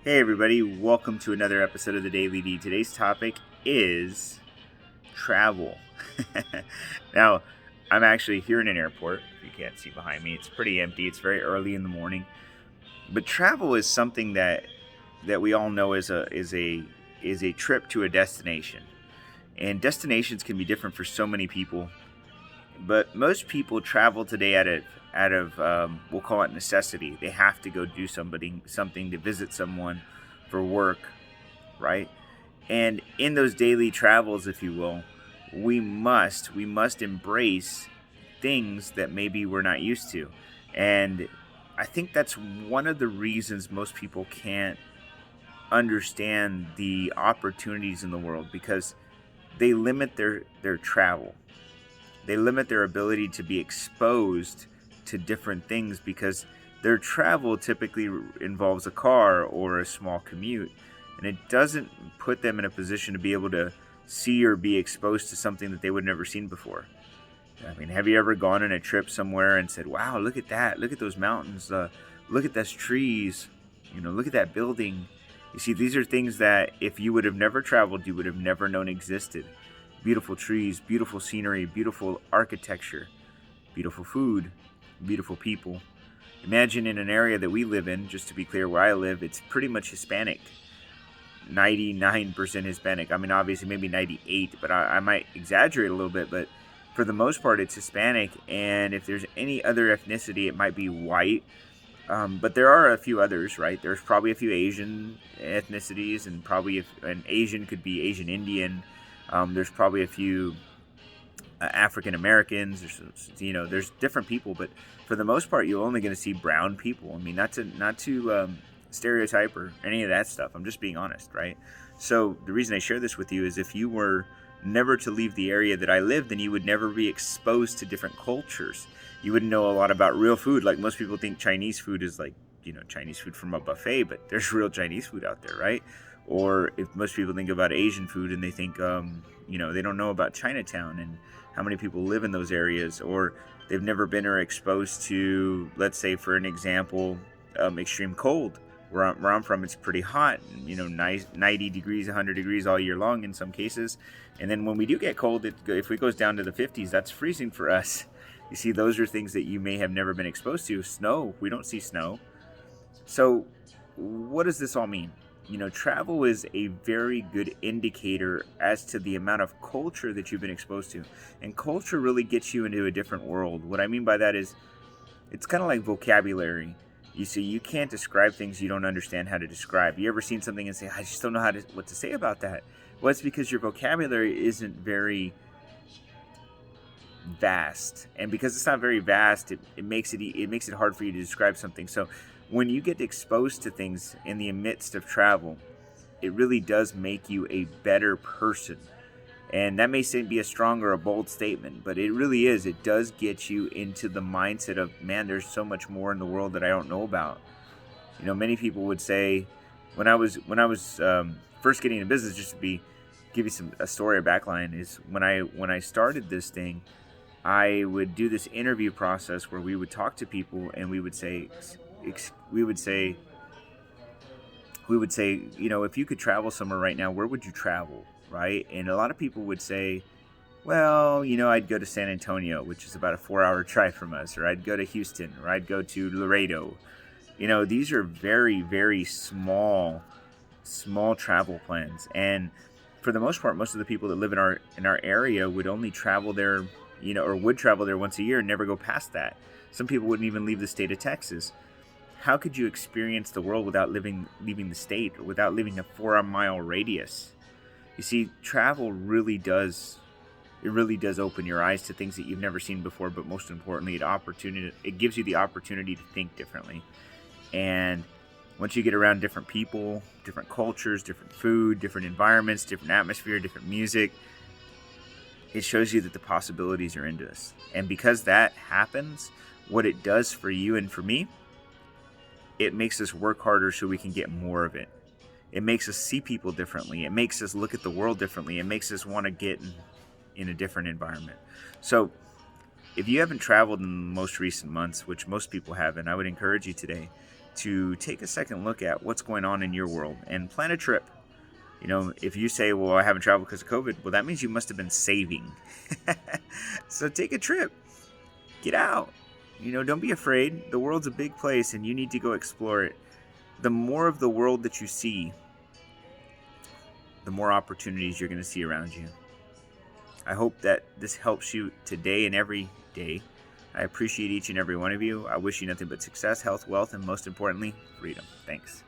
Hey everybody, welcome to another episode of the Daily D. Today's topic is travel. Now, I'm actually here in an airport. If you can't see behind me, it's pretty empty. It's very early in the morning. But travel is something that we all know is a trip to a destination. And destinations can be different for so many people. But most people travel today out of we'll call it necessity. They have to go do something to visit someone for work, right? And in those daily travels, if you will, we must embrace things that maybe we're not used to. And I think that's one of the reasons most people can't understand the opportunities in the world, because they limit their travel. They limit their ability to be exposed to different things because their travel typically involves a car or a small commute, and it doesn't put them in a position to be able to see or be exposed to something that they would have never seen before. I mean, have you ever gone on a trip somewhere and said, wow, look at that, look at those mountains, look at those trees, look at that building. You see, these are things that if you would have never traveled, you would have never known existed. Beautiful trees, beautiful scenery, beautiful architecture, beautiful food, beautiful people. Imagine in an area that we live in, just to be clear, where I live, it's pretty much Hispanic. 99% Hispanic. I mean, obviously, maybe 98, but I might exaggerate a little bit, but for the most part, it's Hispanic. And if there's any other ethnicity, it might be white. But there are a few others, right? There's probably a few Asian ethnicities, and probably if an Asian could be Asian Indian. There's probably a few African Americans. There's different people, but for the most part, you're only going to see brown people. I mean, not to stereotype or any of that stuff. I'm just being honest, right? So the reason I share this with you is if you were never to leave the area that I live, then you would never be exposed to different cultures. You wouldn't know a lot about real food. Like most people think Chinese food is like, Chinese food from a buffet, but there's real Chinese food out there, right? Or if most people think about Asian food and they think, they don't know about Chinatown and how many people live in those areas, or they've never been or exposed to, let's say, for an example, extreme cold. Where I'm from, it's pretty hot, 90 degrees, 100 degrees all year long in some cases. And then when we do get cold, if it goes down to the 50s, that's freezing for us. You see, those are things that you may have never been exposed to. Snow, we don't see snow. So what does this all mean? Travel is a very good indicator as to the amount of culture that you've been exposed to. And culture really gets you into a different world. What I mean by that is it's kind of like vocabulary. You see, you can't describe things you don't understand how to describe. You ever seen something and say, I just don't know what to say about that? Well, it's because your vocabulary isn't very vast. And because it's not very vast, it makes it hard for you to describe something. So when you get exposed to things in the midst of travel, it really does make you a better person. And that may be a strong or a bold statement, but it really is. It does get you into the mindset of, man, there's so much more in the world that I don't know about. Many people would say, when I was first getting into business, just to give you a story or backline, is when I started this thing, I would do this interview process where we would talk to people and we would say, if you could travel somewhere right now, where would you travel? Right? And a lot of people would say, well, I'd go to San Antonio, which is about a 4-hour drive from us, or I'd go to Houston, or I'd go to Laredo. These are very, very small travel plans. And for the most part, most of the people that live in our area would only travel there, or would travel there once a year and never go past that. Some people wouldn't even leave the state of Texas. How could you experience the world without leaving the state, or without leaving a 4-mile radius? You see, travel really does open your eyes to things that you've never seen before, but most importantly, it gives you the opportunity to think differently. And once you get around different people, different cultures, different food, different environments, different atmosphere, different music, it shows you that the possibilities are endless. And because that happens, what it does for you and for me, it makes us work harder so we can get more of it. It makes us see people differently. It makes us look at the world differently. It makes us want to get in a different environment. So if you haven't traveled in the most recent months, which most people haven't, I would encourage you today to take a second look at what's going on in your world and plan a trip. If you say, well, I haven't traveled because of COVID, well, that means you must have been saving. So take a trip. Get out. Don't be afraid. The world's a big place and you need to go explore it. The more of the world that you see, the more opportunities you're going to see around you. I hope that this helps you today and every day. I appreciate each and every one of you. I wish you nothing but success, health, wealth, and most importantly, freedom. Thanks.